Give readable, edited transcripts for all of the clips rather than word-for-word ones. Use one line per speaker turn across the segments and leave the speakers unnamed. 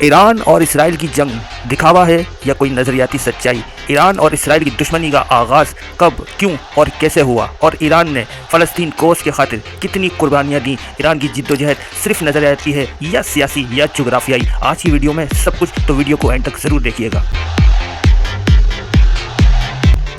Iran और Israel की जंग दिखावा है या कोई नज़रियाती सच्चाई? ईरान और इसराइल की दुश्मनी का आगाज़ कब, क्यों और कैसे हुआ, और ईरान ने फ़लस्तीन कोस की खातिर कितनी कुर्बानियाँ दी? ईरान की जिद्दोजहद सिर्फ नज़रियाती है या सियासी या जोग्राफियाई? आज की वीडियो में सब कुछ, तो वीडियो को एंड तक ज़रूर देखिएगा।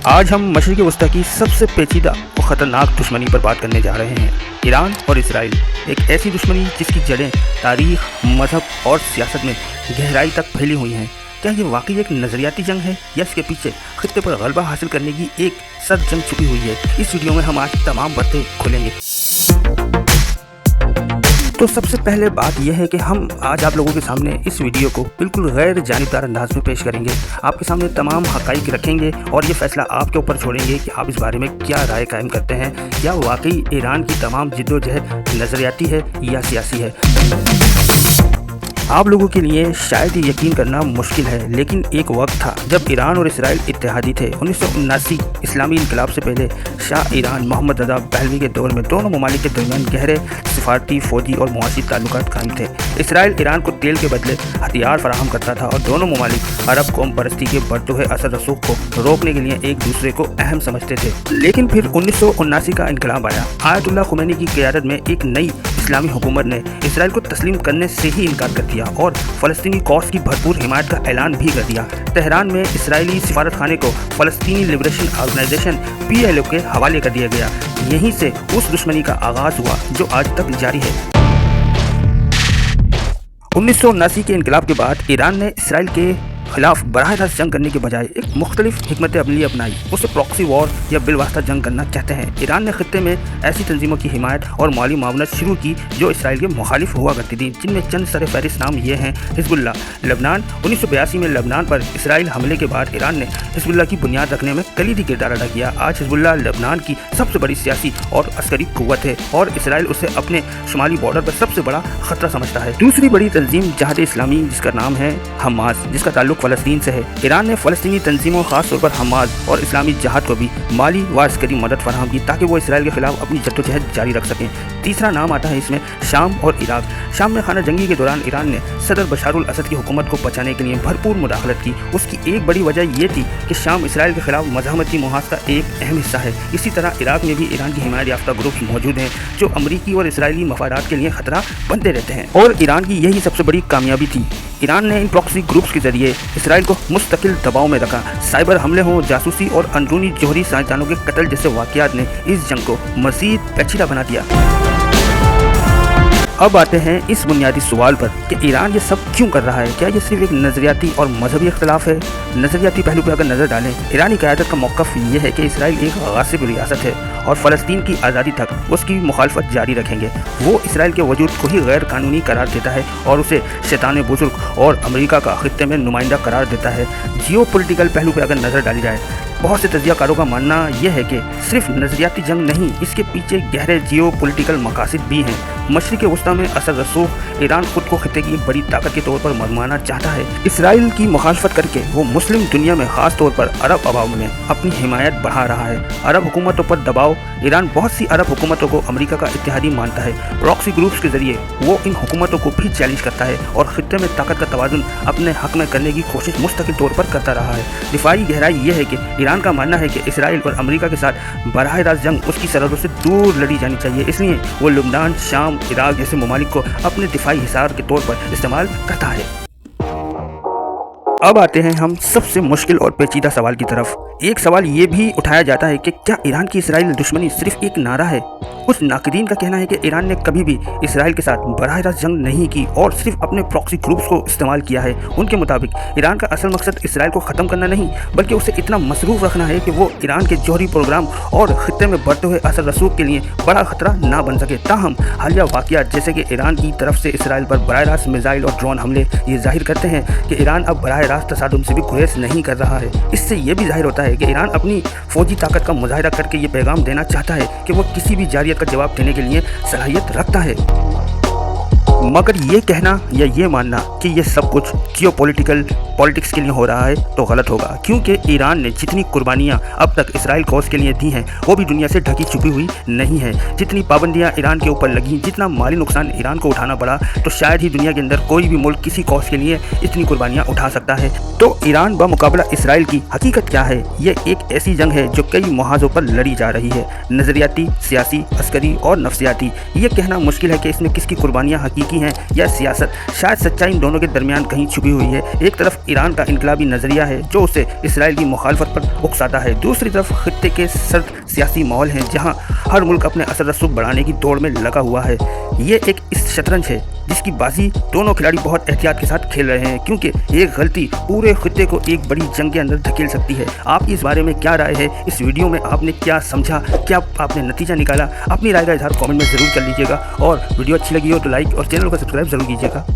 आज हम मशरिक़ वस्ता की सबसे पेचीदा और ख़तरनाक दुश्मनी पर बात करने जा रहे हैं, ईरान और इसराइल। एक ऐसी दुश्मनी जिसकी जड़ें तारीख़, मज़हब और सियासत में गहराई तक फैली हुई हैं। क्या ये वाकई एक नज़रियाती जंग है या इसके पीछे खित्ते पर गलबा हासिल करने की एक सख्त जंग छुपी हुई है? इस वीडियो में हम आज तमाम बातें खोलेंगे। तो सबसे पहले बात यह है कि हम आज आप लोगों के सामने इस वीडियो को बिल्कुल गैर जानिबदार अंदाज में पेश करेंगे। आपके सामने तमाम हक़ाइक़ रखेंगे और ये फैसला आपके ऊपर छोड़ेंगे कि आप इस बारे में क्या राय कायम करते हैं। क्या वाकई ईरान की तमाम जिद्दोजहद नज़रियाती है या सियासी है? आप लोगों के लिए शायद ये यकीन करना मुश्किल है, लेकिन एक वक्त था जब ईरान और इसराइल इत्तेहादी थे। 1979 इस्लामी इनकलाब से पहले शाह ईरान मोहम्मद रज़ा पहलवी के दौर में दोनों ममालिक के दरमियान गहरे सिफारती, फ़ौजी और मुआशी ताल्लुकात कायम थे। इसराइल ईरान को तेल के बदले हथियार फराहम करता था और दोनों ममालिक अरब कौम परस्ती के बढ़ते हुए असर रसूख को रोकने के लिए एक दूसरे को अहम समझते थे। लेकिन फिर 1979 का इनकलाब आया। आयतुल्लाह खुमैनी की क़यादत में एक नई इस्लामी हुकूमत ने इसराइल को तस्लीम करने से ही इनकार कर दिया और फ़लस्तीनी कॉज की भरपूर हिमायत का ऐलान भी कर दिया। तेहरान में इसराइली सिफारत खाने को फ़लस्तीनी लिबरेशन ऑर्गेनाइजेशन PLO के हवाले कर दिया गया। यहीं से उस दुश्मनी का आगाज़ हुआ जो आज तक जारी है। 1979 के इनकलाब के बाद ईरान ने इसराइल के खिलाफ बराह रास्त जंग करने के बजाय एक मुख्तलिफ हिकमत अमली अपनाई। उसे प्रॉक्सी वॉर या बिलवास्ता जंग करना चाहते हैं। ईरान ने खित्ते में ऐसी तंजीमों की हिमायत और माली मावनत शुरू की जो इसराइल के मुखालिफ हुआ करती थी, जिनमें चंद सर फहरिस्त नाम ये हैं। हिजबुल्लाह लबनान। 1982 में लबनान पर इसराइल हमले के बाद ईरान ने हिजबुल्लाह की बुनियाद रखने में कलीदी किरदार अदा किया। आज हिजबुल्लाह लबनान की सबसे बड़ी सियासी और अस्करी कुव्वत है और इसराइल उसे अपने शुमाली बॉर्डर पर सबसे बड़ा खतरा समझता है। दूसरी बड़ी तंजीम जहाद इस्लामी, जिसका नाम है हमास, जिसका ताल्लुक फ़लस्तीन से है। ईरान ने फ़लस्तीनी तंजीमों, खास तौर पर हमास और इस्लामी जहाद को भी माली व अस्करी मदद फराहम की ताकि वो इसराइल के खिलाफ अपनी जद्दोजहद जारी रख सकें। तीसरा नाम आता है इसमें शाम और इराक। शाम में खाना जंगी के दौरान ईरान ने सदर बशारुल असद की हुकूमत को बचाने के लिए भरपूर मुदाखलत की। उसकी एक बड़ी वजह यह थी कि शाम इसराइल के खिलाफ मज़ाहमती मुहाज़ का एक अहम हिस्सा है। इसी तरह इराक में भी ईरान की हिमायत याफ्ता ग्रुप मौजूद हैं जो अमरीकी और इसराइली मफादात के लिए खतरा बनते रहते हैं, और ईरान की यही सबसे बड़ी कामयाबी थी। ईरान ने इन प्रॉक्सी ग्रुप्स के जरिए इसराइल को मुस्तकिल दबाव में रखा। साइबर हमले हों, जासूसी और अंदरूनी जौहरी साइंसदानों के कत्ल जैसे वाक़यात ने इस जंग को मज़ीद पेचीदा बना दिया। अब आते हैं इस बुनियादी सवाल पर कि ईरान ये सब क्यों कर रहा है। क्या ये सिर्फ एक नज़रियाती और मजहबी इख्तलाफ है? नज़रियाती पहलू पर अगर नज़र डालें, ईरानी क़यादत का मौक़िफ़ ये है कि इसराइल एक गासिब रियासत है और फ़लस्तीन की आज़ादी तक उसकी मुखालफत जारी रखेंगे। वो इसराइल के वजूद को ही गैर कानूनी करार देता है और उसे शैतान बुज़ुर्ग और अमेरिका का खित्ते में नुमाइंदा करार देता है। जियो पॉलिटिकल पहलू पर अगर नज़र डाली जाए, बहुत से तजियाकारों का मानना यह है कि सिर्फ नज़रियाती जंग नहीं, इसके पीछे गहरे जियो पॉलिटिकल मकासद भी हैं। मशरिक़ वस्ता में असर रसूख ईरान खुद को खित्ते की बड़ी ताकत के तौर पर मनवाना चाहता है। इसराइल की मुखालफत करके वो मुस्लिम दुनिया में ख़ास तौर पर अरब अवाम में अपनी हिमायत बढ़ा रहा है। अरब हुकूमतों पर दबाव। ईरान बहुत सी अरब हुकूमतों को अमेरिका का इत्तेहादी मानता है। प्रॉक्सी ग्रुप्स के जरिए वो इन हुकूमतों को भी चैलेंज करता है और खित्ते में ताकत का तवाज़ुन अपने हक़ में करने की कोशिश मुस्तकिल तौर पर करता रहा है। दिफाई गहराई ये है कि ईरान का मानना है कि इसराइल और अमेरिका के साथ बराह रास्त जंग उसकी सरहदों से दूर लड़ी जानी चाहिए, इसलिए वो लबनान, शाम, इराक जैसे ममालिक को अपने दिफाई हिसार के तौर पर इस्तेमाल करता है। अब आते हैं हम सबसे मुश्किल और पेचीदा सवाल की तरफ। एक सवाल ये भी उठाया जाता है कि क्या ईरान की इसराइल दुश्मनी सिर्फ एक नारा है? कुछ नाक़दीन का कहना है कि ईरान ने कभी भी इसराइल के साथ बराह रास्त जंग नहीं की और सिर्फ अपने प्रॉक्सी ग्रुप्स को इस्तेमाल किया है। उनके मुताबिक ईरान का असल मकसद इसराइल को ख़त्म करना नहीं, बल्कि उसे इतना मसरूफ़ रखना है कि वो ईरान के जौहरी प्रोग्राम और खित्ते में बढ़ते हुए असर रसूख के लिए बड़ा ख़तरा ना बन सके। ताहम हालिया वाक़यात जैसे कि ईरान की तरफ से इसराइल पर बराह रास्त मिसाइल और ड्रोन हमले ये ज़ाहिर करते हैं कि ईरान अब बराह रास्त तसादुम से भी गुरेज नहीं कर रहा है। इससे ये भी ज़ाहिर होता है कि ईरान अपनी फ़ौजी ताकत का मुजाहिरा करके ये पैगाम देना चाहता है कि वो किसी भी जारियत का जवाब देने के लिए सलाहियत रखता है। मगर ये कहना या ये मानना कि ये सब कुछ पॉलिटिक्स के लिए हो रहा है तो गलत होगा, क्योंकि ईरान ने जितनी कुर्बानियाँ अब तक इसराइल कॉज के लिए दी हैं वो भी दुनिया से ढकी छुपी हुई नहीं है। जितनी पाबंदियाँ ईरान के ऊपर लगी, जितना माली नुकसान ईरान को उठाना पड़ा, तो शायद ही दुनिया के अंदर कोई भी मुल्क किसी कॉज के लिए इतनी कुर्बानियाँ उठा सकता है। तो ईरान ब मुकाबला इसराइल की हकीकत क्या है? ये एक ऐसी जंग है जो कई मुहाजों पर लड़ी जा रही है, नज़रियाती, सियासी, अस्करी और नफ्सियाती। ये कहना मुश्किल है कि इसमें किसकी कुर्बानियाँ हकीकी हैं या सियासत। शायद सच्चाई इन दोनों के दरमियान कहीं छुपी हुई है। एक तरफ ईरान का इनकलाबी नज़रिया है जो उसे इसराइल की मुखालफत पर उकसाता है, दूसरी तरफ खित्ते के सर्द सियासी माहौल हैं जहाँ हर मुल्क अपने असर रसूख बढ़ाने की दौड़ में लगा हुआ है। ये एक इस शतरंज है जिसकी बाजी दोनों खिलाड़ी बहुत एहतियात के साथ खेल रहे हैं, क्योंकि एक गलती पूरे खित्ते को एक बड़ी जंग के अंदर धकेल सकती है। आप इस बारे में क्या राय है? इस वीडियो में आपने क्या समझा, क्या आपने नतीजा निकाला? अपनी राय का इजहार कमेंट में ज़रूर कर लीजिएगा, और वीडियो अच्छी लगी हो तो लाइक और चैनल को सब्सक्राइब ज़रूर कीजिएगा।